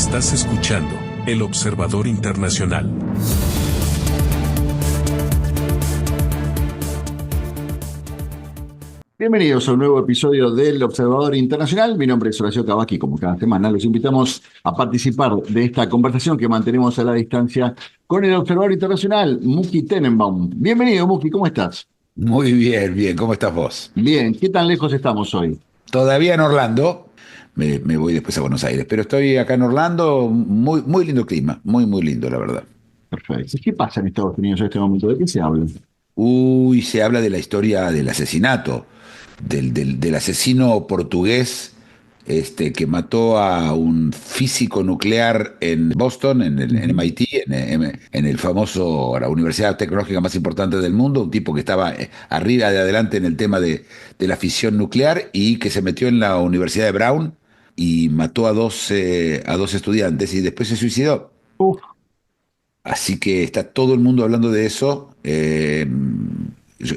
Estás escuchando El Observador Internacional. Bienvenidos a un nuevo episodio del Observador Internacional. Mi nombre es Horacio Cavacchi. Como cada semana, los invitamos a participar de esta conversación que mantenemos a la distancia con el Observador Internacional, Muki Tenenbaum. Bienvenido, Muki, ¿cómo estás? Muy bien, bien. ¿Cómo estás vos? Bien, ¿qué tan lejos estamos hoy? Todavía en Orlando. Me voy después a Buenos Aires, pero estoy acá en Orlando. Muy, muy lindo clima. Muy, muy lindo, la verdad. Perfecto. ¿Qué pasa en Estados Unidos en este momento? ¿De qué se habla? Uy, se habla de la historia del asesinato, del asesino portugués que mató a un físico nuclear en Boston, en Ujú. MIT, en el famoso, la universidad tecnológica más importante del mundo, un tipo que estaba arriba de adelante en el tema de la fisión nuclear y que se metió en la Universidad de Brown y mató a dos estudiantes y después se suicidó. Uf, Así que está todo el mundo hablando de eso. Yo-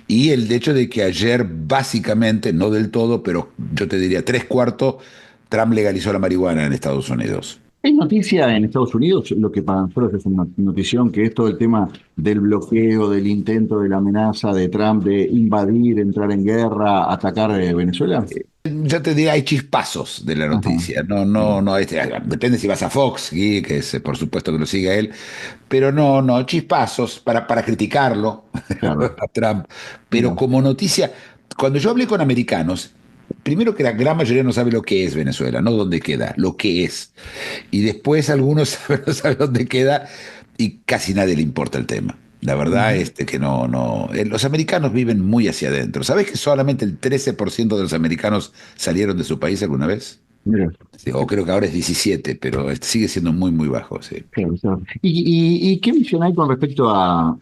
y el hecho de que ayer, básicamente, no del todo, pero yo te diría tres cuartos, Trump legalizó la marihuana en Estados Unidos. es noticia en Estados Unidos, lo que para nosotros es una notición, que es todo el tema del bloqueo, del intento, de la amenaza de Trump de invadir, entrar en guerra, atacar Venezuela. Yo te diría, hay chispazos de la Ajá. noticia. No, no, Bien. no, depende si vas a Fox, ¿sí? Que es, por supuesto que lo siga él, pero no, no, chispazos para criticarlo Claro. a Trump. Pero Mira. como noticia, cuando yo hablé con americanos, primero que la gran mayoría no sabe lo que es Venezuela, no dónde queda, lo que es. Y después algunos no saben dónde queda y casi nadie le importa el tema. La verdad Ujú. es que no, no. Los americanos viven muy hacia adentro. ¿Sabés que solamente el 13% de los americanos salieron de su país alguna vez? Mira. Sí, o creo que ahora es 17, pero sigue siendo muy, muy bajo, sí. Claro, claro. ¿Y qué visión hay con respecto a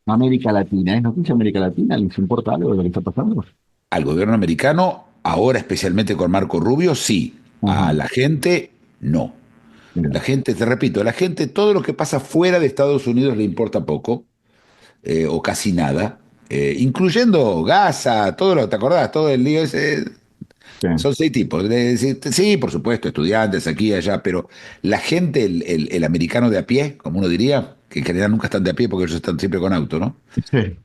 América Latina? ¿Es noticia América Latina? ¿Les importa algo de lo que está pasando? Al gobierno americano, ahora especialmente con Marco Rubio, sí. A Ajá. la gente, no. Mira. La gente, te repito, la gente, todo lo que pasa fuera de Estados Unidos le importa poco. O casi nada, incluyendo Gaza, todo lo, ¿te acordás? Todo el lío ese. Sí. Son seis tipos. Sí, por supuesto, estudiantes aquí y allá, pero la gente, el americano de a pie, como uno diría, que en general nunca están de a pie porque ellos están siempre con auto, ¿no? Sí.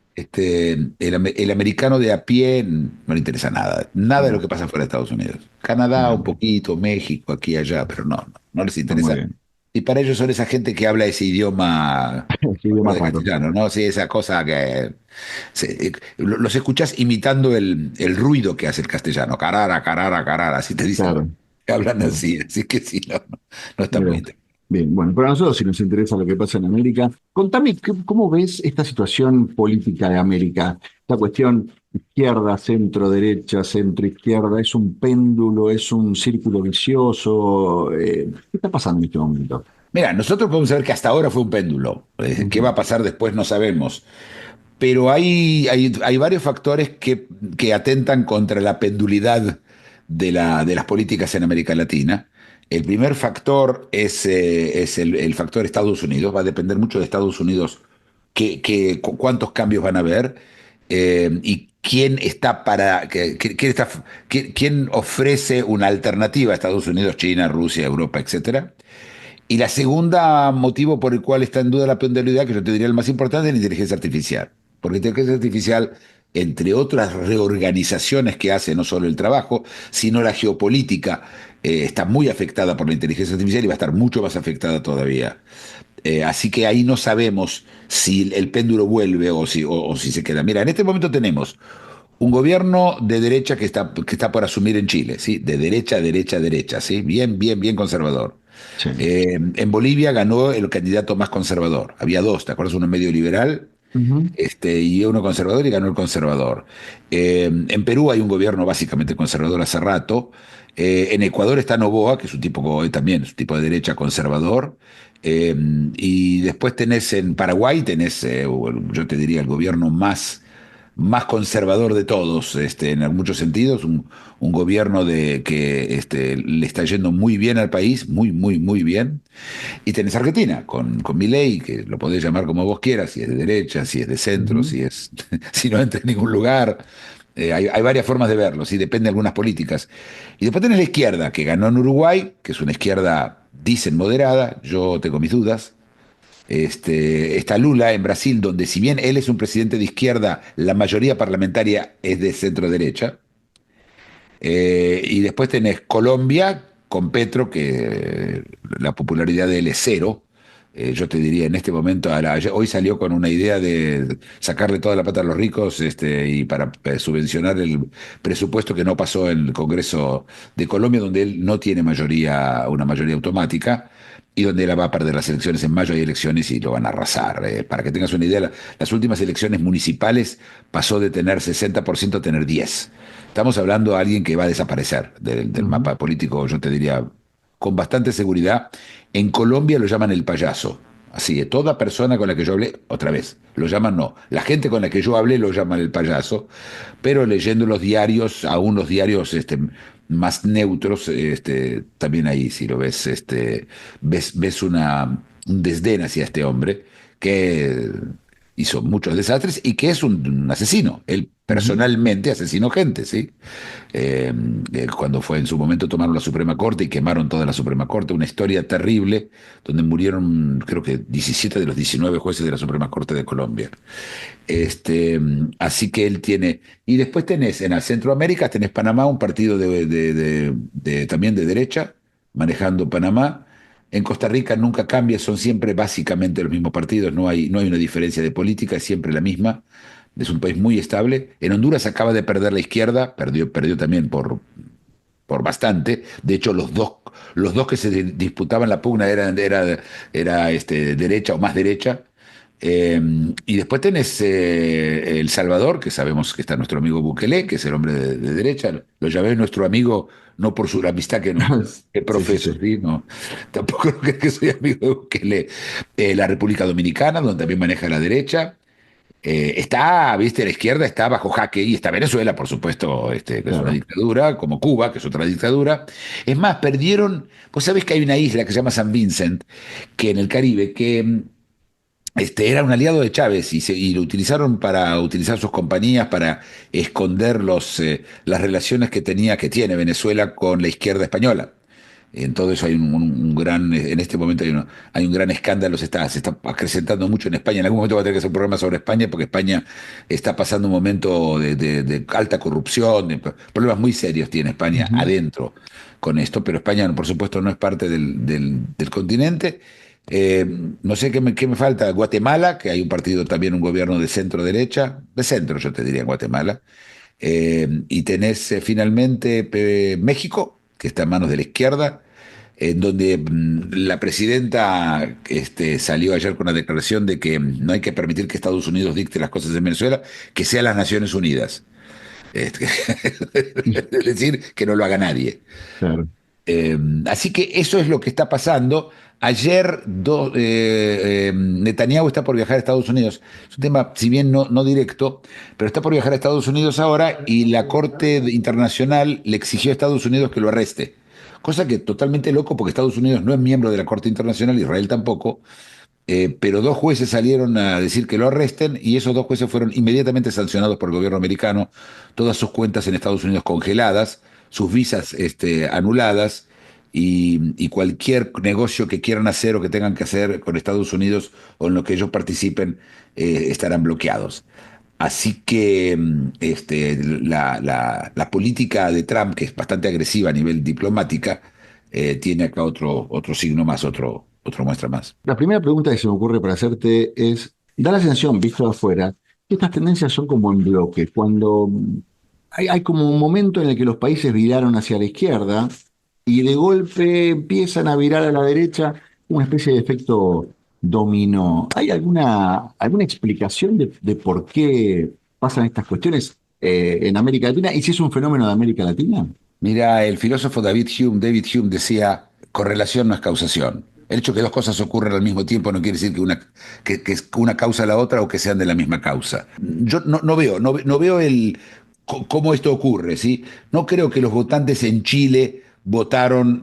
El americano de a pie no le interesa nada, nada de lo Mira. que pasa fuera de Estados Unidos. Canadá un Bien. poquito, México, aquí y allá, pero no, no, no les Está muy interesa. bien. Y para ellos son esa gente que habla ese idioma, Sí, me idioma acuerdo de raro. castellano, ¿no? Sí, esa cosa que los escuchás imitando el ruido que hace el castellano, carara, carara, carara, así te dicen, Claro. hablan Claro. así que sí, no, no, no está muy Mira. interesante. Bien, bueno, para nosotros si nos interesa lo que pasa en América, contame cómo ves esta situación política de América, esta cuestión izquierda, centro, derecha, centro, izquierda, ¿es un péndulo, es un círculo vicioso? ¿Qué está pasando en este momento? Mira, nosotros podemos saber que hasta ahora fue un péndulo. ¿Qué va Ujú. a pasar después? No sabemos. Pero hay varios factores que atentan contra la pendulidad de las políticas en América Latina. El primer factor es el factor Estados Unidos. Va a depender mucho de Estados Unidos cuántos cambios van a haber y quién está quién ofrece una alternativa a Estados Unidos, China, Rusia, Europa, etcétera. Y la segunda motivo por el cual está en duda la pendulidad, que yo te diría el más importante, es la inteligencia artificial. Porque la inteligencia artificial, entre otras reorganizaciones que hace no solo el trabajo, sino la geopolítica, está muy afectada por la inteligencia artificial y va a estar mucho más afectada todavía. Así que ahí no sabemos si el péndulo vuelve o si se queda. Mira, en este momento tenemos un gobierno de derecha que está por asumir en Chile, ¿sí? De derecha, derecha, derecha, ¿sí? Bien, bien, bien conservador. Sí. En Bolivia ganó el candidato más conservador. Había dos, ¿te acuerdas? Uno medio liberal Ujú. y uno conservador y ganó el conservador. En Perú hay un gobierno básicamente conservador hace rato. En Ecuador está Noboa, que es un tipo también, es un tipo de derecha conservador. Eh, y después tenés en Paraguay, tenés, yo te diría, el gobierno más conservador de todos, en muchos sentidos, un gobierno que le está yendo muy bien al país, muy, muy, muy bien. Y tenés Argentina, con Milei, que lo podés llamar como vos quieras, si es de derecha, si es de centro, Ujú. si no entra en ningún lugar. Hay varias formas de verlo, ¿sí? Depende de algunas políticas. Y después tenés la izquierda, que ganó en Uruguay, que es una izquierda dicen moderada, yo tengo mis dudas. Está Lula en Brasil, donde si bien él es un presidente de izquierda, la mayoría parlamentaria es de centro derecha. Y después tenés Colombia con Petro, que la popularidad de él es cero. Yo te diría en este momento, hoy salió con una idea de sacarle toda la plata a los ricos y para subvencionar el presupuesto que no pasó en el Congreso de Colombia, donde él no tiene una mayoría automática y donde él va a perder las elecciones. En mayo hay elecciones y lo van a arrasar. Para que tengas una idea, las últimas elecciones municipales pasó de tener 60% a tener 10%. Estamos hablando de alguien que va a desaparecer del Ujú. mapa político, yo te diría, con bastante seguridad. En Colombia lo llaman el payaso. Así, toda persona con la que yo hablé, otra vez, lo llaman no. La gente con la que yo hablé lo llaman el payaso, pero leyendo los diarios, aún los diarios más neutros, también ahí, si lo ves, ves un desdén hacia este hombre que hizo muchos desastres y que es un asesino. Él Ujú. personalmente asesinó gente, ¿sí? Eh, Cuando fue en su momento tomaron la Suprema Corte y quemaron toda la Suprema Corte, una historia terrible donde murieron creo que 17 de los 19 jueces de la Suprema Corte de Colombia. Así que él tiene, y después tenés en el Centroamérica, tenés Panamá, un partido también de derecha, manejando Panamá. En Costa Rica nunca cambia, son siempre básicamente los mismos partidos, no hay una diferencia de política, es siempre la misma. Es un país muy estable. En Honduras acaba de perder la izquierda, perdió también por bastante. De hecho, los dos que se disputaban la pugna era derecha o más derecha. Eh, y después tenés El Salvador, que sabemos que está nuestro amigo Bukele, que es el hombre de derecha. Lo llamé nuestro amigo no por su amistad que Sí, sí, profeso, sí. ¿sí? No, tampoco creo que soy amigo de Bukele. La República Dominicana, donde también maneja la derecha. Viste, la izquierda está bajo jaque y está Venezuela, por supuesto, que es una Claro. dictadura, como Cuba, que es otra dictadura. Es más, perdieron, vos sabés que hay una isla que se llama San Vincent, que en el Caribe, que era un aliado de Chávez y lo utilizaron para utilizar sus compañías para esconder las relaciones que tiene Venezuela con la izquierda española. En todo eso hay un gran, en este momento hay un gran escándalo, se está acrecentando mucho en España. En algún momento va a tener que hacer un programa sobre España porque España está pasando un momento de alta corrupción, de problemas muy serios tiene España Ujú. adentro con esto, pero España por supuesto no es parte del continente. No sé qué me falta. Guatemala, que hay un partido también, un gobierno de centro derecha, de centro yo te diría en Guatemala. Y tenés finalmente México, que está en manos de la izquierda, en donde la presidenta salió ayer con una declaración de que no hay que permitir que Estados Unidos dicte las cosas en Venezuela, que sean las Naciones Unidas. Este, es decir, que no lo haga nadie. Claro. Así que eso es lo que está pasando. Ayer Netanyahu está por viajar a Estados Unidos. Es un tema, si bien no directo, pero está por viajar a Estados Unidos ahora y la Corte Internacional le exigió a Estados Unidos que lo arreste. Cosa que totalmente loco porque Estados Unidos no es miembro de la Corte Internacional, Israel tampoco, pero dos jueces salieron a decir que lo arresten y esos dos jueces fueron inmediatamente sancionados por el gobierno americano, todas sus cuentas en Estados Unidos congeladas, sus visas anuladas y cualquier negocio que quieran hacer o que tengan que hacer con Estados Unidos o en lo que ellos participen estarán bloqueados. Así que la política de Trump, que es bastante agresiva a nivel diplomática, tiene acá otro signo más, otro muestra más. La primera pregunta que se me ocurre para hacerte es, da la sensación, visto de afuera, que estas tendencias son como en bloque, cuando hay como un momento en el que los países viraron hacia la izquierda y de golpe empiezan a virar a la derecha, una especie de efecto dominó. ¿Hay alguna explicación de por qué pasan estas cuestiones en América Latina y si es un fenómeno de América Latina? Mira, el filósofo David Hume decía, correlación no es causación. El hecho que dos cosas ocurren al mismo tiempo no quiere decir que una causa la otra o que sean de la misma causa. Yo no veo cómo esto ocurre, ¿sí? No creo que los votantes en Chile votaron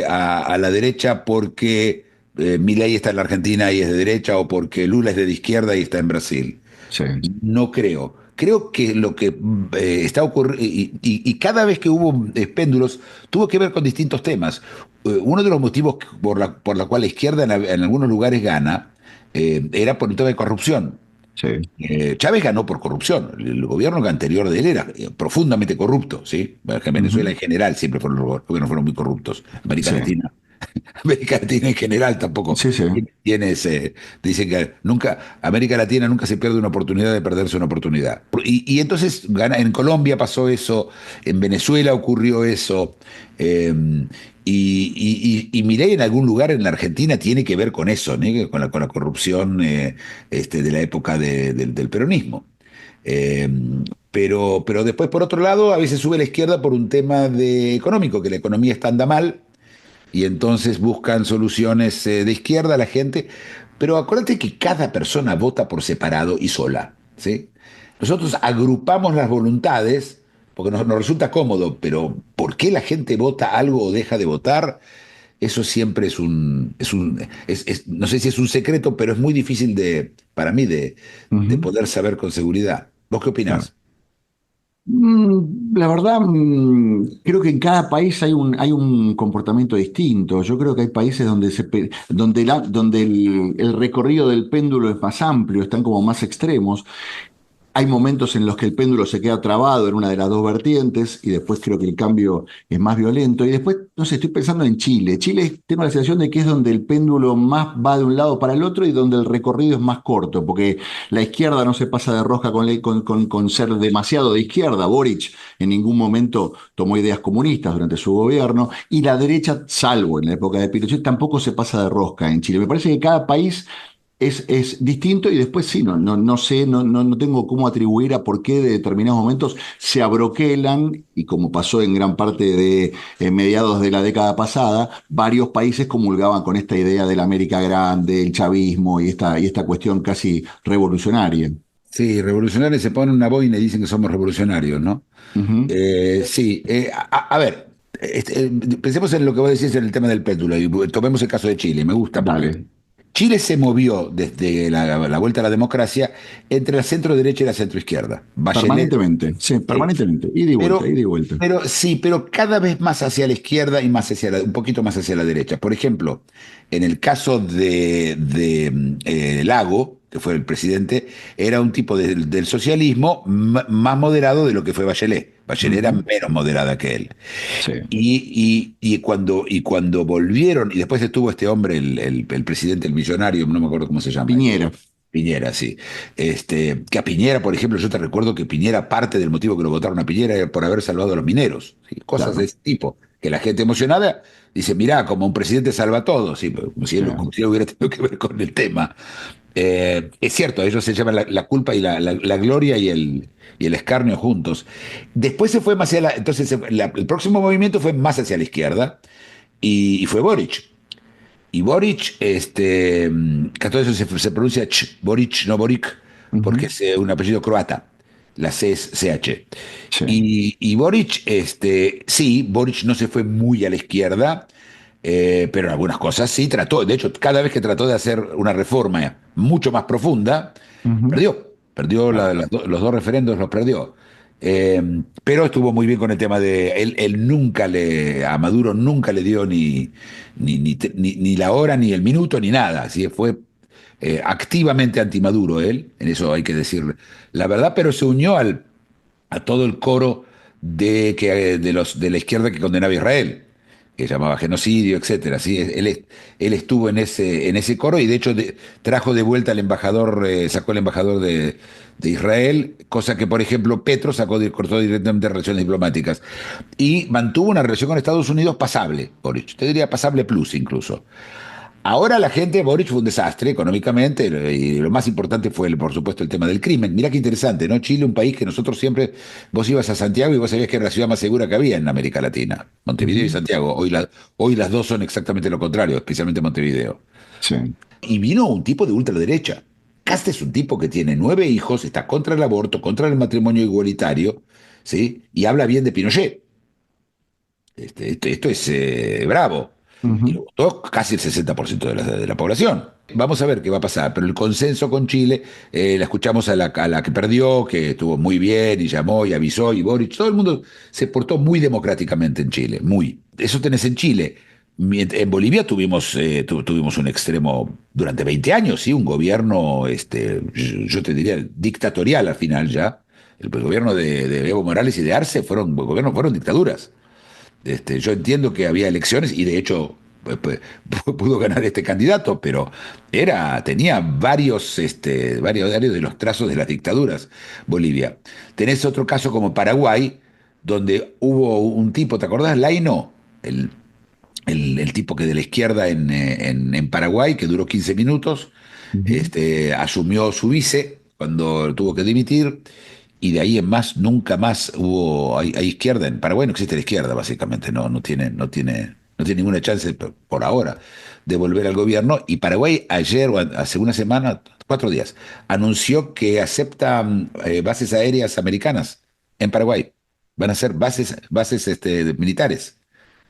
a la derecha porque Milei está en la Argentina y es de derecha o porque Lula es de izquierda y está en Brasil. Sí. No creo. creo que lo que está ocurriendo, y cada vez que hubo péndulos, tuvo que ver con distintos temas. Uno de los motivos por la cual la izquierda en algunos lugares gana era por un tema de corrupción. Sí, Chávez ganó por corrupción. El gobierno anterior de él era profundamente corrupto, ¿sí? Bueno, que en Venezuela ujú, en general siempre fueron los gobiernos fueron muy corruptos. América sí, Latina América Latina en general tampoco sí, sí, tiene ese. Dicen que nunca, América Latina nunca se pierde una oportunidad de perderse una oportunidad. Y entonces en Colombia pasó eso, en Venezuela ocurrió eso, y Milei en algún lugar en la Argentina tiene que ver con eso, ¿no? Con la corrupción de la época del peronismo. Eh, pero después, por otro lado, a veces sube la izquierda por un tema económico, que la economía está anda mal y entonces buscan soluciones de izquierda a la gente, pero acuérdate que cada persona vota por separado y sola, ¿sí? Nosotros agrupamos las voluntades porque nos resulta cómodo, pero ¿por qué la gente vota algo o deja de votar? Eso siempre no sé si es un secreto, pero es muy difícil para mí de ujú, poder saber con seguridad. ¿Vos qué claro. opinás? La verdad, creo que en cada país hay un comportamiento distinto. Yo creo que hay países donde, donde el recorrido del péndulo es más amplio, están como más extremos. Hay momentos en los que el péndulo se queda trabado en una de las dos vertientes y después creo que el cambio es más violento. Y después, no sé, estoy pensando en Chile. Chile tengo la sensación de que es donde el péndulo más va de un lado para el otro y donde el recorrido es más corto, porque la izquierda no se pasa de rosca con ser demasiado de izquierda. Boric en ningún momento tomó ideas comunistas durante su gobierno y la derecha, salvo en la época de Pinochet, tampoco se pasa de rosca en Chile. Me parece que cada país es distinto y después sí, no sé, no tengo cómo atribuir a por qué de determinados momentos se abroquelan y como pasó en gran parte de mediados de la década pasada, varios países comulgaban con esta idea de la América Grande, el chavismo y esta cuestión casi revolucionaria. Sí, revolucionarios se ponen una boina y dicen que somos revolucionarios, ¿no? Ujú. Sí, a ver, pensemos en lo que vos decís en el tema del péndulo y tomemos el caso de Chile, me gusta porque Dale. Chile se movió desde la vuelta a la democracia entre la centro derecha y la centro izquierda. Bachelet, Permanentemente, sí, sí, permanentemente, ida y vuelta, ida pero, y vuelta. pero cada vez más hacia la izquierda y más un poquito más hacia la derecha. Por ejemplo, en el caso de Lago, que fue el presidente, era un tipo del socialismo más moderado de lo que fue Bachelet. Bachelet era Ujú. menos moderada que él. Sí. Y cuando volvieron, y después estuvo este hombre, el presidente, el millonario, no me acuerdo cómo se llama, Piñera, Piñera, sí. Que a Piñera, por ejemplo, yo te recuerdo que Piñera, parte del motivo que lo votaron a Piñera era por haber salvado a los mineros, ¿sí? Cosas de claro. ese tipo. Que la gente emocionada dice, mirá, como un presidente salva a todos, ¿sí? Sí. Como si él hubiera tenido que ver con el tema. Es cierto, ellos se llaman la culpa y la gloria y el escarnio juntos. Después se fue más hacia entonces el próximo movimiento fue más hacia la izquierda y fue Boric. Y Boric, que todo eso se pronuncia Boric, no Boric, porque Ujú. es un apellido croata. La C es CH. Sí. Y Boric, sí, Boric no se fue muy a la izquierda, pero en algunas cosas sí trató. De hecho, cada vez que trató de hacer una reforma mucho más profunda, Ujú. perdió. Perdió Claro. los dos referendos, los perdió. Eh, pero estuvo muy bien con el tema él nunca a Maduro nunca le dio ni la hora, ni el minuto, ni nada. Así fue activamente anti-Maduro él, en eso hay que decir la verdad, pero se unió a todo el coro de la izquierda que condenaba a Israel, que llamaba genocidio, etcétera. ¿Sí? Él estuvo en ese coro y de hecho trajo de vuelta al embajador, sacó al embajador de Israel, cosa que por ejemplo Petro cortó directamente relaciones diplomáticas y mantuvo una relación con Estados Unidos pasable, Boric. Te diría pasable plus incluso. Ahora la gente, Boric fue un desastre económicamente y lo más importante fue, por supuesto, el tema del crimen. Mirá qué interesante, ¿no? Chile, un país que nosotros siempre, vos ibas a Santiago y vos sabías que era la ciudad más segura que había en América Latina. Montevideo y Ujú. Santiago. Hoy las dos son exactamente lo contrario, especialmente Montevideo. Sí. Y vino un tipo de ultraderecha. Cast es un tipo que tiene 9 hijos, está contra el aborto, contra el matrimonio igualitario, ¿sí? Y habla bien de Pinochet. Esto es bravo. Y Ujú. lo votó casi el 60% de la población. Vamos a ver qué va a pasar, pero el consenso con Chile, la escuchamos a la que perdió, que estuvo muy bien y llamó y avisó y Boric, todo el mundo se portó muy democráticamente en Chile, muy. Eso tenés en Chile. En Bolivia tuvimos un extremo durante 20 años, ¿sí? Un gobierno, yo te diría, dictatorial al final ya. El gobierno de Evo Morales y de Arce fueron dictaduras. Yo entiendo que había elecciones y de hecho pudo ganar este candidato, pero tenía varios de los trazos de las dictaduras, Bolivia. Tenés otro caso como Paraguay, donde hubo un tipo, ¿te acordás? Laino, el, el tipo que de la izquierda en Paraguay, que duró 15 minutos, Ujú. asumió su vice cuando tuvo que dimitir, y de ahí en más nunca más hay izquierda. En Paraguay no existe la izquierda, básicamente, no tiene ninguna chance por ahora de volver al gobierno. Y Paraguay ayer, o hace una semana, 4 días, anunció que acepta bases aéreas americanas en Paraguay. Van a ser bases militares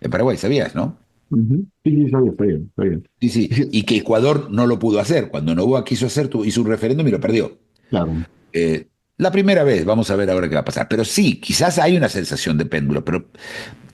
en Paraguay, ¿sabías, no? Ujú. Sí, sí, está bien, está bien, está bien. Sí, sí, Sí, y que Ecuador no lo pudo hacer. Cuando Noboa quiso hacer, hizo un referéndum y lo perdió. claro. La primera vez, vamos a ver ahora qué va a pasar. Pero sí, quizás hay una sensación de péndulo, pero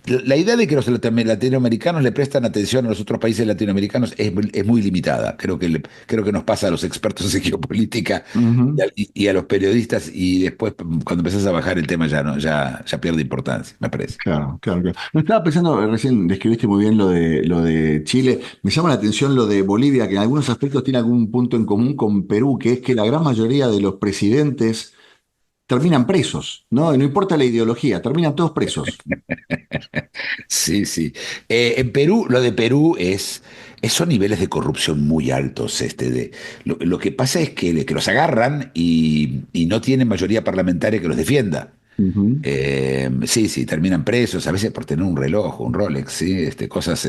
la idea de que los latinoamericanos le prestan atención a los otros países latinoamericanos es muy limitada. Creo que nos pasa a los expertos en geopolítica Ujú. y a los periodistas, y después cuando empezás a bajar el tema ya no, ya pierde importancia, me parece. Claro, claro, claro. No estaba pensando, recién describiste muy bien lo de Chile. Me llama la atención lo de Bolivia, que en algunos aspectos tiene algún punto en común con Perú, que es que la gran mayoría de los presidentes terminan presos, ¿no? Y no importa la ideología, terminan todos presos. Sí, sí. En Perú, lo de Perú son niveles de corrupción muy altos. Lo que pasa es que los agarran y no tienen mayoría parlamentaria que los defienda. Ujú. Sí, sí, terminan presos, a veces por tener un reloj, un Rolex, ¿sí? Cosas,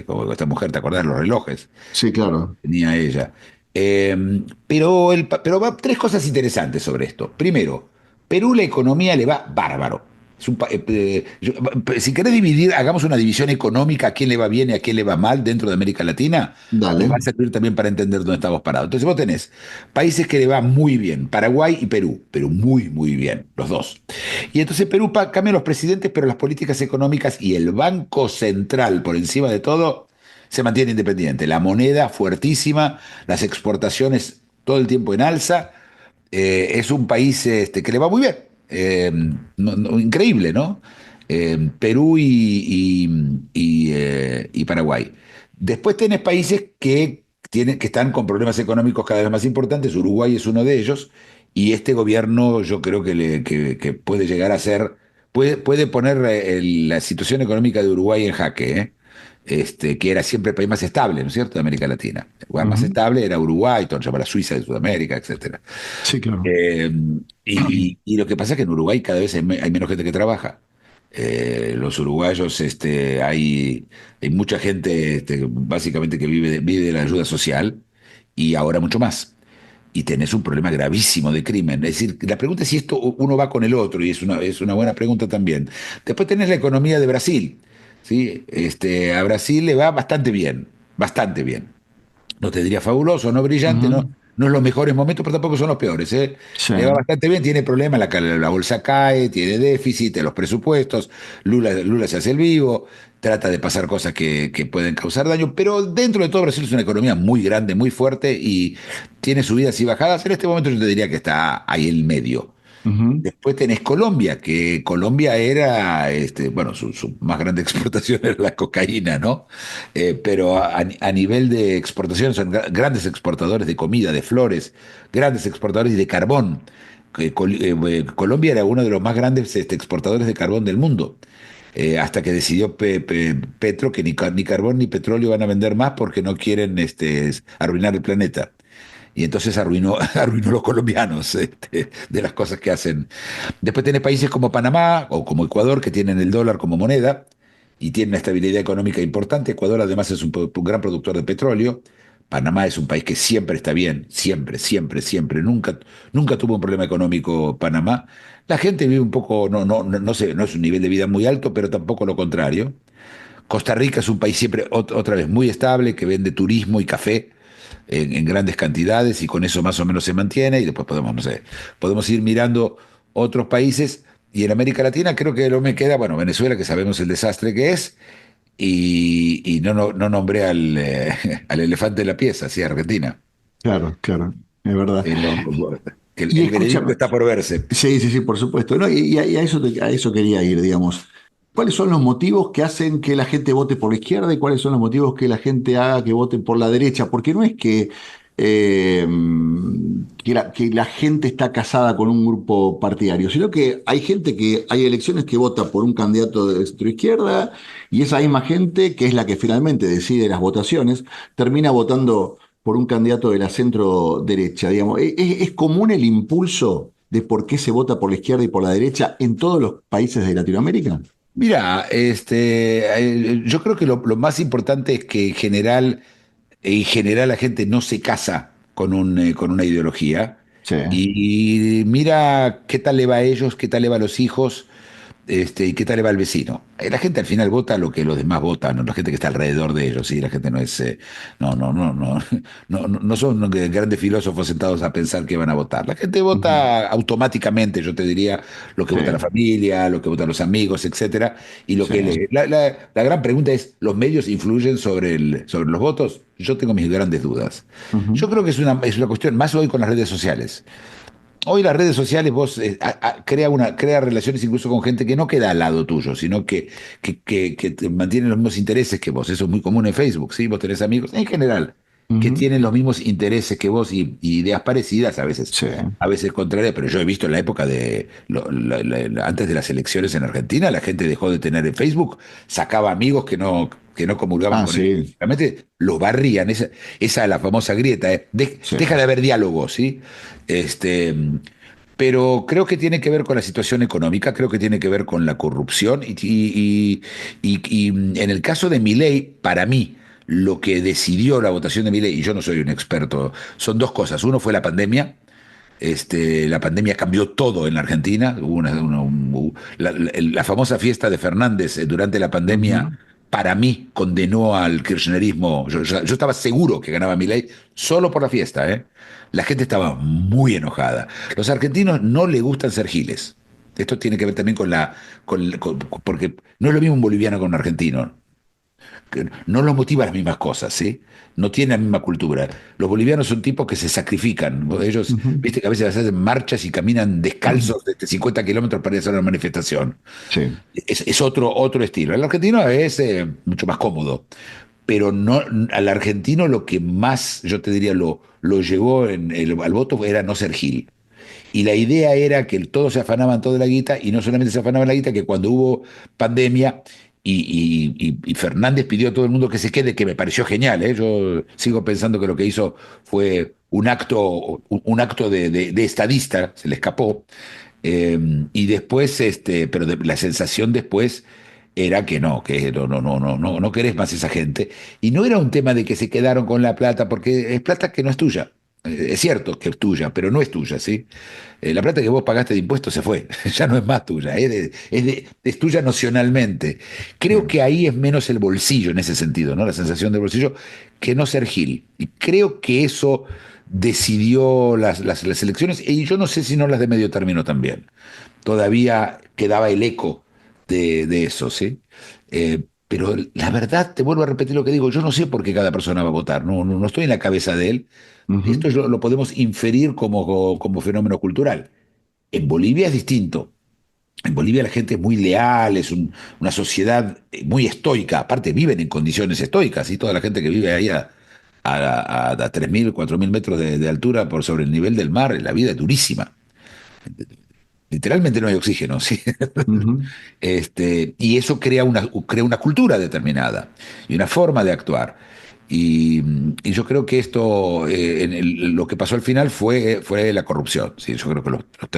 como esta mujer, ¿te acordás? Los relojes Sí, claro. tenía ella. Pero va tres cosas interesantes sobre esto. Primero, Perú la economía le va bárbaro. Si querés dividir, hagamos una división económica, a quién le va bien y a quién le va mal dentro de América Latina, te Dale. va a servir también para entender dónde estamos parados. Entonces vos tenés países que le va muy bien, Paraguay y Perú, pero muy, muy bien, los dos. Y entonces Perú cambia los presidentes, pero las políticas económicas y el Banco Central, por encima de todo, se mantiene independiente. La moneda fuertísima, las exportaciones todo el tiempo en alza. Es un país que le va muy bien. Increíble, ¿no? Perú y Paraguay. Después tenés países que están con problemas económicos cada vez más importantes. Uruguay es uno de ellos. Y este gobierno yo creo que puede llegar a ser, puede poner la situación económica de Uruguay en jaque, ¿eh? Que era siempre el país más estable, ¿no es cierto?, de América Latina. El lugar más Ujú. estable era Uruguay, todo se llama la Suiza de Sudamérica, etcétera. Sí, claro. Eh, y lo que pasa es que en Uruguay cada vez hay menos gente que trabaja. Los uruguayos, hay mucha gente, básicamente que vive de la ayuda social, y ahora mucho más. Y tenés un problema gravísimo de crimen. Es decir, la pregunta es si esto uno va con el otro, y es una buena pregunta también. Después tenés la economía de Brasil, ¿sí? A Brasil le va bastante bien, bastante bien. No te diría fabuloso, no brillante, Ujú. no es los mejores momentos, pero tampoco son los peores, ¿eh? Sí. Le va bastante bien, tiene problemas, la bolsa cae, tiene déficit en los presupuestos, Lula se hace el vivo, trata de pasar cosas que pueden causar daño, pero dentro de todo Brasil es una economía muy grande, muy fuerte, y tiene subidas y bajadas. En este momento yo te diría que está ahí en medio. Ujú. Después tenés Colombia, que Colombia era, bueno, su más grande exportación era la cocaína, ¿no? Pero a nivel de exportación son grandes exportadores de comida, de flores, grandes exportadores de carbón. Colombia era uno de los más grandes exportadores de carbón del mundo. Hasta que decidió Petro que ni carbón ni petróleo van a vender más porque no quieren arruinar el planeta. Y entonces arruinó a los colombianos, de las cosas que hacen. Después tenés países como Panamá o como Ecuador, que tienen el dólar como moneda y tienen una estabilidad económica importante. Ecuador además es un gran productor de petróleo. Panamá es un país que siempre está bien, siempre, siempre, siempre. Nunca tuvo un problema económico Panamá. La gente vive un poco, no sé, no es un nivel de vida muy alto, pero tampoco lo contrario. Costa Rica es un país siempre, otra vez, muy estable, que vende turismo y café en grandes cantidades y con eso más o menos se mantiene y después podemos, no sé, podemos ir mirando otros países y en América Latina creo que no me queda, bueno, Venezuela, que sabemos el desastre que es, y no nombré al elefante de la pieza, sí, Argentina. Claro, claro, es verdad. Eh, lo- que Y el veredicto escúchame, está por verse. sí, sí, sí, por supuesto. ¿No? Y a eso, a eso quería ir, digamos. ¿Cuáles son los motivos que hacen que la gente vote por la izquierda y cuáles son los motivos que la gente haga que vote por la derecha? Porque no es eh, que la gente está casada con un grupo partidario, sino que hay gente hay elecciones que vota por un candidato de centro izquierda y esa misma gente, que es la que finalmente decide las votaciones, termina votando por un candidato de la centro derecha, digamos. Es común el impulso de por qué se vota por la izquierda y por la derecha en todos los países de Latinoamérica? Mira, yo creo que lo más importante es que en general la gente no se casa con una ideología Sí. y mira qué tal le va a ellos, qué tal le va a los hijos, y qué tal le va al vecino. La gente al final vota lo que los demás votan, ¿no? La gente que está alrededor de ellos, ¿sí? La gente no es, no son grandes filósofos sentados a pensar que van a votar. La gente Ujú. vota automáticamente, yo te diría, lo que Sí, vota la familia, lo que votan los amigos, etcétera. Y lo sí. que la gran pregunta es, ¿los medios influyen sobre los votos? Yo tengo mis grandes dudas. Ujú. Yo creo que es una cuestión, más hoy con las redes sociales. Hoy las redes sociales vos crea relaciones incluso con gente que no queda al lado tuyo, sino que te mantienen los mismos intereses que vos. Eso es muy común en Facebook, ¿sí? Vos tenés amigos en general que Ujú. tienen los mismos intereses que vos y ideas parecidas, Sí. a veces contrarias, pero yo he visto en la época antes de las elecciones en Argentina, la gente dejó de tener en Facebook, sacaba amigos que no comulgaban Ah, con ellos. sí, Realmente los barrían, esa es la famosa grieta, ¿eh? sí. Deja de haber diálogo, ¿sí? Este, pero creo que tiene que ver con la situación económica, creo que tiene que ver con la corrupción y en el caso de Milei, para mí, lo que decidió la votación de Milei, y yo no soy un experto, son dos cosas. Uno fue la pandemia. La pandemia cambió todo en la Argentina. Hubo la famosa fiesta de Fernández durante la pandemia, Ujú. para mí, condenó al kirchnerismo. Yo estaba seguro que ganaba Milei solo por la fiesta, ¿eh? La gente estaba muy enojada. Los argentinos no le gustan ser giles. Esto tiene que ver también porque no es lo mismo un boliviano con un argentino, que no los motiva las mismas cosas, ¿sí? No tienen la misma cultura. Los bolivianos son tipos que se sacrifican. Ellos, Ujú. viste que a veces hacen marchas y caminan descalzos de 50 kilómetros para ir a hacer una manifestación. Sí. Es otro estilo. El argentino es mucho más cómodo, pero no, al argentino lo que más, yo te diría, lo llevó al voto era no ser gil. Y la idea era que todos se afanaban toda la guita, y no solamente se afanaban la guita, que cuando hubo pandemia y Fernández pidió a todo el mundo que se quede, que me pareció genial, ¿eh? Yo sigo pensando que lo que hizo fue un acto de estadista, se le escapó. Y después, pero la sensación después era que no querés más esa gente. Y no era un tema de que se quedaron con la plata, porque es plata que no es tuya. Es cierto que es tuya, pero no es tuya, ¿sí? La plata que vos pagaste de impuestos se fue, ya no es más tuya, es tuya nocionalmente. Creo Sí. que ahí es menos el bolsillo en ese sentido, ¿no? La sensación del bolsillo, que no ser Gil. Y creo que eso decidió las elecciones, y yo no sé si no las de medio término también. Todavía quedaba el eco de eso, ¿sí? Pero la verdad, te vuelvo a repetir lo que digo, yo no sé por qué cada persona va a votar, no estoy en la cabeza de él. Ujú. Esto lo podemos inferir como fenómeno cultural. En Bolivia es distinto. En Bolivia la gente es muy leal, es una sociedad muy estoica. Aparte, viven en condiciones estoicas, y toda la gente que vive ahí a 3.000, 4.000 metros de altura por sobre el nivel del mar, la vida es durísima. Literalmente no hay oxígeno, ¿sí? Ujú. Y eso crea una cultura determinada y una forma de actuar. Y yo creo que esto, lo que pasó al final fue la corrupción. ¿Sí? Yo creo que los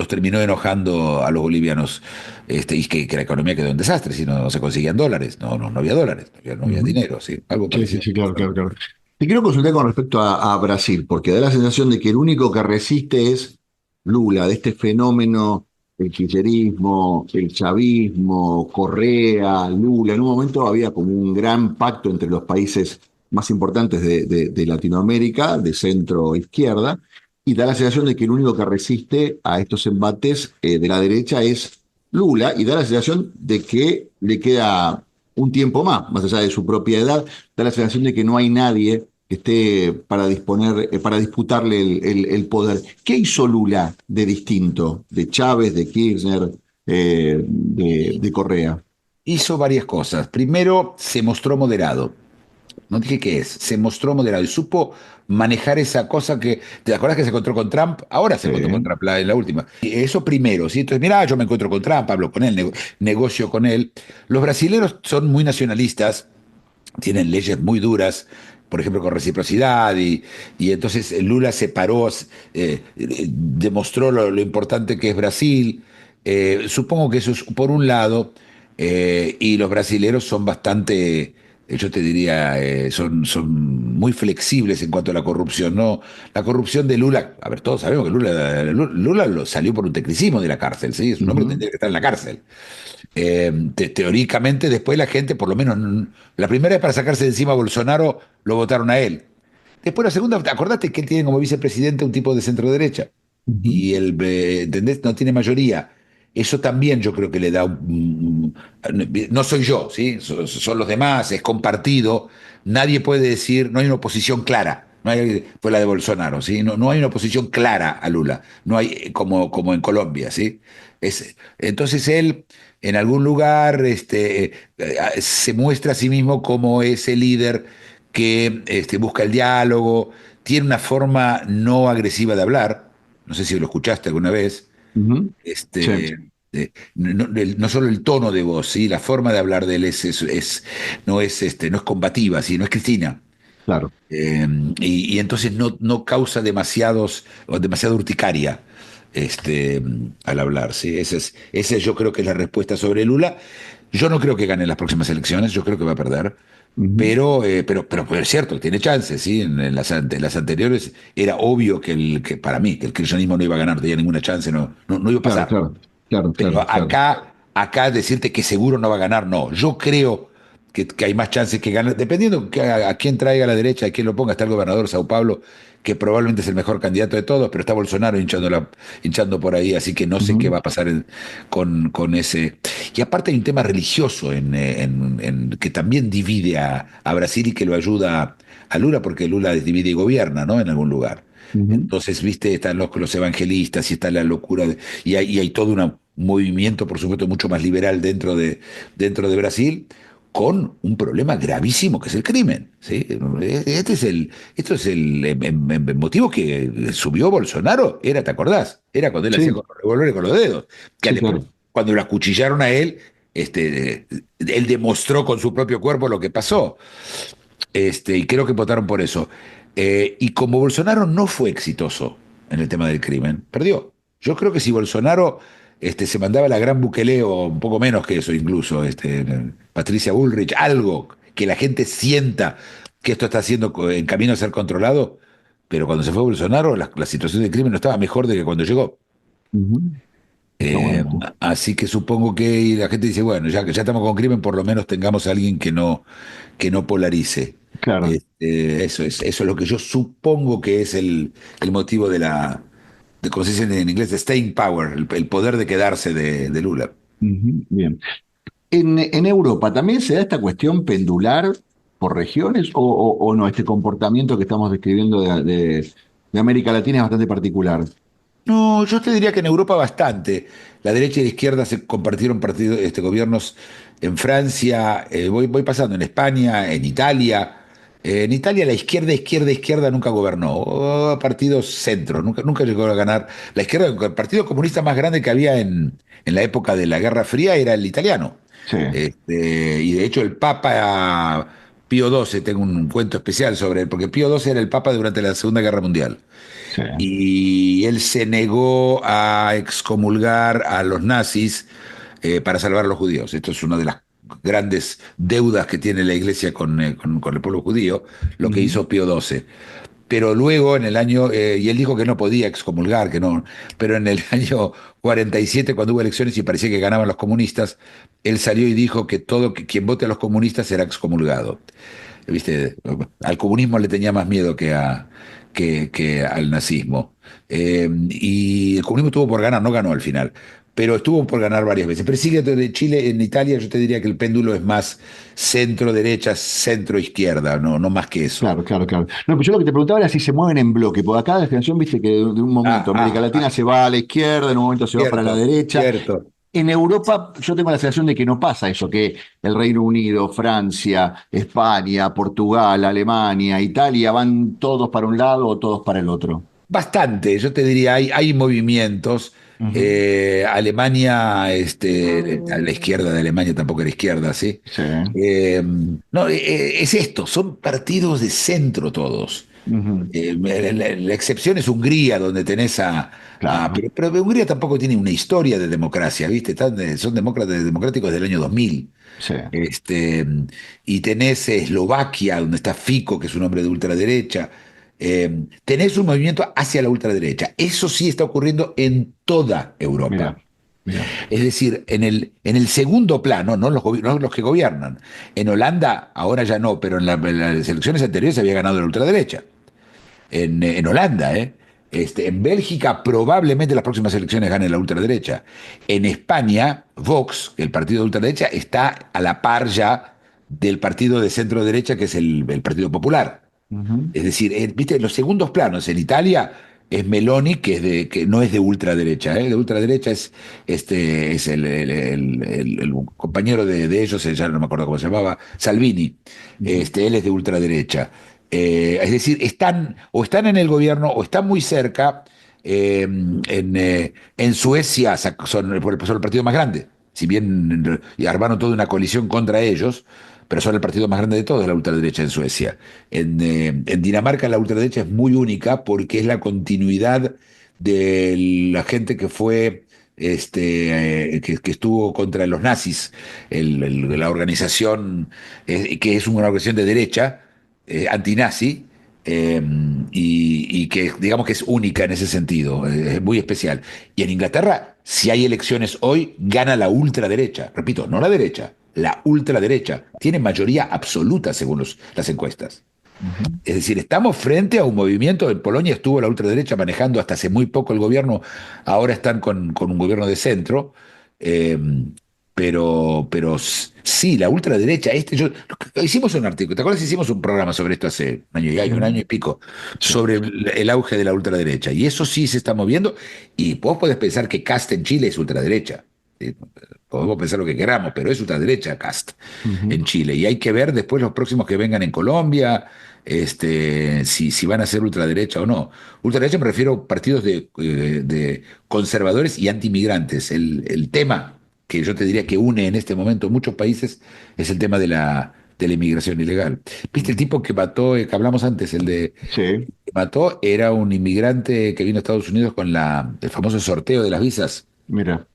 terminó enojando a los bolivianos, y que la economía quedó en desastre, si no se conseguían dólares, no había dólares, no había Ujú. dinero, ¿sí? Algo Sí, sí, parecido. sí, claro, claro, claro. Te quiero consultar con respecto a Brasil, porque da la sensación de que el único que resiste es Lula, de este fenómeno el kirchnerismo, el chavismo, Correa, Lula. En un momento había como un gran pacto entre los países más importantes de Latinoamérica, de centro izquierda, y da la sensación de que el único que resiste a estos embates de la derecha es Lula, y da la sensación de que le queda un tiempo más allá de su propia edad, da la sensación de que no hay nadie que esté para disponer, para disputarle el poder. ¿Qué hizo Lula de distinto de Chávez, de Kirchner, de Correa? Hizo varias cosas. Primero, se mostró moderado. No dije qué es, se mostró moderado y supo manejar esa cosa que, ¿te acuerdas que se encontró con Trump? Ahora se encontró con Sí. Trump en la última. Y eso primero, ¿sí? Entonces, mira, yo me encuentro con Trump, hablo con él, negocio con él. Los brasileños son muy nacionalistas, tienen leyes muy duras, por ejemplo, con reciprocidad, y entonces Lula se paró, demostró lo importante que es Brasil. Supongo que eso es por un lado, y los brasileros son bastante, yo te diría, son muy flexibles en cuanto a la corrupción, ¿no? La corrupción de Lula, a ver, todos sabemos que Lula salió por un tecnicismo de la cárcel, ¿sí? Es un hombre que Ujú, tendría que estar en la cárcel. Teóricamente, después la gente, por lo menos la primera vez para sacarse de encima a Bolsonaro, lo votaron a él. Después la segunda, acordate que él tiene como vicepresidente un tipo de centro derecha ujú. y él, ¿entendés? No tiene mayoría. Eso también yo creo que le da no soy yo, ¿sí? Son los demás, es compartido. Nadie puede decir, no hay una oposición clara. No hay, fue la de Bolsonaro, ¿sí? No, no hay una oposición clara a Lula. No hay como en Colombia, ¿sí? Entonces él, en algún lugar, se muestra a sí mismo como ese líder que busca el diálogo, tiene una forma no agresiva de hablar. No sé si lo escuchaste alguna vez. Ujú. Sí, No solo el tono de voz, ¿sí? La forma de hablar de él no es combativa, ¿sí? No es Cristina. claro. Eh, y entonces no causa o demasiada urticaria al hablar, ¿sí? Esa yo creo que es la respuesta sobre Lula. Yo no creo que gane las próximas elecciones, yo creo que va a perder. Ujú. Pero es cierto, tiene chances, ¿sí? En las anteriores era obvio que para mí, que el kirchnerismo no iba a ganar, no tenía ninguna chance, no iba a Claro, pasar. claro, claro, Pero claro, claro. acá decirte que seguro no va a ganar, no. Yo creo que hay más chances que gane, dependiendo a quién traiga a la derecha, a quién lo ponga. Está el gobernador de Sao Paulo, que probablemente es el mejor candidato de todos, pero está Bolsonaro hinchando por ahí, así que no sé qué Ujú, va a pasar con ese. Y aparte hay un tema religioso que también divide a Brasil y que lo ayuda a Lula, porque Lula divide y gobierna, ¿no? En algún lugar. ujú, Entonces, viste, están los evangelistas y está la locura, y hay todo un movimiento, por supuesto, mucho más liberal dentro de Brasil, con un problema gravísimo que es el crimen. ¿Sí? Esto es el motivo que subió Bolsonaro, ¿te acordás? Era cuando él hacía sí, con los revólveres con los dedos. Que sí, después, claro. cuando lo acuchillaron a él, él demostró con su propio cuerpo lo que pasó. Y creo que votaron por eso. Y como Bolsonaro no fue exitoso en el tema del crimen, perdió. Yo creo que si Bolsonaro se mandaba la gran Bukele, o un poco menos que eso incluso, Patricia Bullrich, algo que la gente sienta que esto está siendo en camino a ser controlado, pero cuando se fue Bolsonaro, la situación del crimen no estaba mejor de que cuando llegó. Ujú. Está Eh, bueno, sí. Así que supongo que y la gente dice, bueno, ya que ya estamos con crimen, por lo menos tengamos a alguien que no polarice. Claro. Eso es lo que yo supongo que es el motivo como se dice en inglés, de staying power, el poder de quedarse de Lula. Ujú, bien. En Europa también se da esta cuestión pendular por regiones o no, este comportamiento que estamos describiendo de América Latina es bastante particular. No, yo te diría que en Europa bastante. La derecha y la izquierda se compartieron gobiernos en Francia, voy pasando en España, en Italia. En Italia la izquierda nunca gobernó. Partidos centro, nunca llegó a ganar. La izquierda, el partido comunista más grande que había en la época de la Guerra Fría era el italiano. Sí, Y de hecho el Papa Pío XII, tengo un cuento especial sobre él, porque Pío XII era el Papa durante la Segunda Guerra Mundial sí. y él se negó a excomulgar a los nazis para salvar a los judíos. Esto es una de las grandes deudas que tiene la iglesia con el pueblo judío, lo que Ujú, hizo Pío XII. pero luego en el año, y él dijo que no podía excomulgar, que no, pero en el año 47, cuando hubo elecciones y parecía que ganaban los comunistas, él salió y dijo que quien vote a los comunistas será excomulgado. ¿Viste? Al comunismo le tenía más miedo que al nazismo. Y el comunismo estuvo por ganar, no ganó al final, pero estuvo por ganar varias veces. Pero sigue de Chile, en Italia yo te diría que el péndulo es más centro-derecha, centro-izquierda, no más que eso. Claro, claro, claro. No, pero yo lo que te preguntaba era si se mueven en bloque, porque acá la generación, viste que de un momento América Latina se va a la izquierda, en un momento se va para la Cierto, derecha. cierto. En Europa yo tengo la sensación de que no pasa eso, que el Reino Unido, Francia, España, Portugal, Alemania, Italia van todos para un lado o todos para el otro. Bastante, yo te diría, hay movimientos. Ujú. Alemania, a la izquierda de Alemania tampoco era izquierda, ¿sí? Sí. No, es esto, son partidos de centro todos. Ujú. La excepción es Hungría, donde tenés Claro. pero Hungría tampoco tiene una historia de democracia, ¿viste? Son democráticos del año 2000. Sí. Este, y tenés Eslovaquia, donde está Fico, que es un hombre de ultraderecha. Tenés un movimiento hacia la ultraderecha. Eso sí está ocurriendo en toda Mira, Europa. mira. Es decir, en el segundo plano, no los que gobiernan. En Holanda, ahora ya no, pero en las elecciones anteriores había ganado la ultraderecha. En Holanda, ¿eh? En Bélgica probablemente las próximas elecciones gane la ultraderecha. En España, Vox, el partido de ultraderecha, está a la par ya del partido de centro derecha, que es el Partido Popular. Ujú. Es decir, viste, en los segundos planos, en Italia es Meloni, que no es de ultraderecha, ¿eh? De ultraderecha es el compañero de ellos, ya no me acuerdo cómo se llamaba, Salvini. Ujú. Él es de ultraderecha. Es decir, están en el gobierno o están muy cerca. En Suecia son el partido más grande. Si bien y armaron toda una coalición contra ellos, pero son el partido más grande de todos, la ultraderecha en Suecia. En Dinamarca la ultraderecha es muy única porque es la continuidad de la gente que fue, que estuvo contra los nazis, la organización, que es una organización de derecha, antinazi, eh, y que digamos que es única en ese sentido, es muy especial. Y en Inglaterra, si hay elecciones hoy, gana la ultraderecha. Repito, no la derecha, la ultraderecha. Tiene mayoría absoluta según las encuestas. Ujú. Es decir, estamos frente a un movimiento. En Polonia estuvo la ultraderecha manejando hasta hace muy poco el gobierno, ahora están con un gobierno de centro. eh, pero sí, la ultraderecha, hicimos un artículo, ¿te acuerdas? Hicimos un programa sobre esto hace un año y pico, Sí. sobre el auge de la ultraderecha. Y eso sí se está moviendo. Y vos podés pensar que Cast en Chile es ultraderecha. ¿Sí? Podemos pensar lo que queramos, pero es ultraderecha Cast Ujú. en Chile. Y hay que ver después los próximos que vengan en Colombia, si van a ser ultraderecha o no. Ultraderecha me refiero a partidos de conservadores y antimigrantes. El tema que yo te diría que une en este momento muchos países es el tema de la inmigración ilegal. ¿Viste el tipo que mató, que hablamos antes, Sí, que mató, era un inmigrante que vino a Estados Unidos con el famoso sorteo de las visas? mira.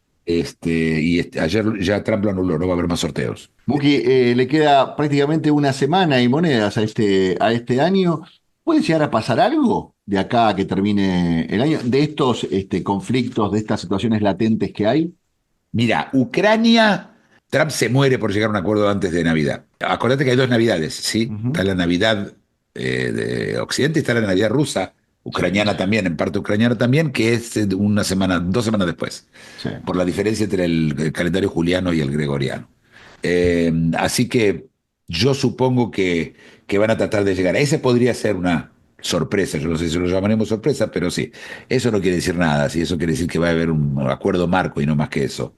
Ayer ya Trump lo anuló, no va a haber más sorteos. Buki, le queda prácticamente una semana y monedas a este año. ¿Puede llegar a pasar algo de acá a que termine el año? De estos conflictos, de estas situaciones latentes que hay. Mira, Ucrania, Trump se muere por llegar a un acuerdo antes de Navidad. Acordate que hay dos Navidades, ¿sí? Está Ujú. la Navidad de Occidente y está la Navidad rusa, Sí, ucraniana también, en parte ucraniana también, que es una semana, 2 semanas después, sí. por la diferencia entre el calendario juliano y el gregoriano. Así que yo supongo que van a tratar de llegar. Ese podría ser una sorpresa, yo no sé si lo llamaremos sorpresa, pero sí, eso no quiere decir nada, sí, eso quiere decir que va a haber un acuerdo marco y no más que eso.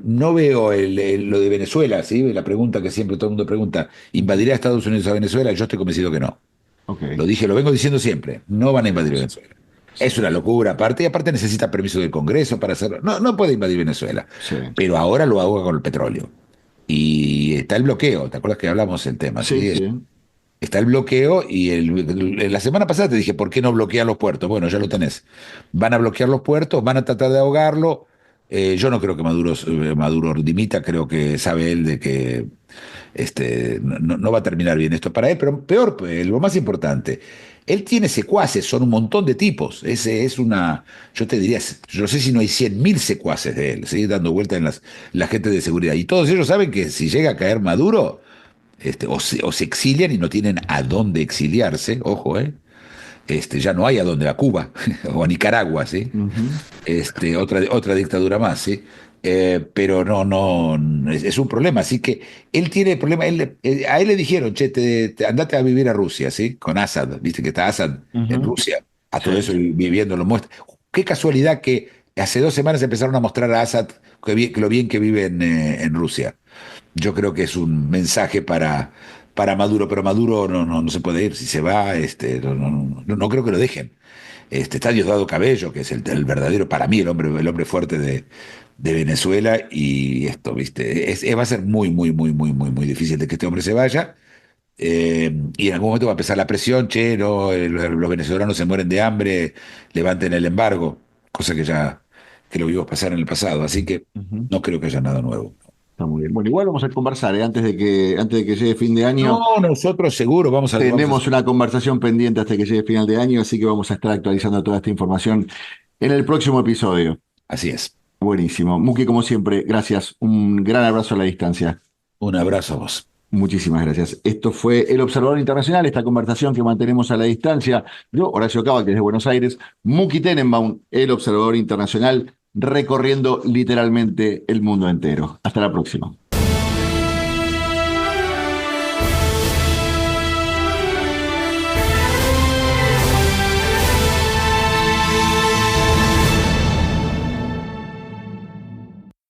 No veo lo de Venezuela, ¿sí? La pregunta que siempre todo el mundo pregunta, Ujú. ¿invadirá Estados Unidos a Venezuela? Yo estoy convencido que no. Ok. Lo dije, lo vengo diciendo siempre, no van a invadir Sí, Venezuela. sí, Es una locura aparte, y aparte necesita permiso del Congreso para hacerlo. No, no puede invadir Venezuela, sí. pero ahora lo hago con el petróleo. Y está el bloqueo, ¿te acuerdas que hablamos del tema? Sí, ¿Sí? sí. Está el bloqueo y la semana pasada te dije, ¿por qué no bloquean los puertos? Bueno, ya lo tenés. Van a bloquear los puertos, van a tratar de ahogarlo. Yo no creo que Maduro dimita, creo que sabe él de que no va a terminar bien esto para él, pero peor, lo más importante, Él tiene secuaces, son un montón de tipos. Yo te diría, yo no sé si no hay 100.000 secuaces de él, ¿sí? Dando vuelta en la gente de seguridad. Y todos ellos saben que si llega a caer Maduro, o se exilian y no tienen a dónde exiliarse, ojo, ya no hay a dónde, a Cuba o a Nicaragua, ¿sí? Ujú. Otra dictadura más, ¿sí? Pero no, es un problema. Así que él tiene el problema. A él le dijeron, che, andate a vivir a Rusia, ¿sí? Con Assad, viste que está Assad en Ujú. Rusia. A Sí. todo eso viviendo lo muestra. Qué casualidad que hace 2 semanas empezaron a mostrar a Assad que lo bien que vive en Rusia. Yo creo que es un mensaje para Maduro, pero Maduro no se puede ir. Si se va, no creo que lo dejen. Está Diosdado Cabello, que es el verdadero, para mí, el hombre fuerte de Venezuela, y esto, ¿viste? Va a ser muy, muy, muy, muy, muy, muy difícil de que este hombre se vaya. Y en algún momento va a empezar la presión, che, no, los venezolanos se mueren de hambre, levanten el embargo, cosa que lo vimos pasar en el pasado, así que Ujú. no creo que haya nada nuevo. Está muy bien. Bueno, igual vamos a conversar, ¿eh? Antes de que llegue fin de año. No, nosotros seguro vamos a Tenemos hacer. una conversación pendiente hasta que llegue final de año, así que vamos a estar actualizando toda esta información en el próximo episodio. Así es. Buenísimo. Muki, como siempre, gracias. Un gran abrazo a la distancia. Un abrazo a vos. Muchísimas gracias. Esto fue El Observador Internacional, esta conversación que mantenemos a la distancia. Yo, Horacio Cava, que es de Buenos Aires, Muki Tenenbaum, El Observador Internacional, recorriendo literalmente el mundo entero. Hasta la próxima.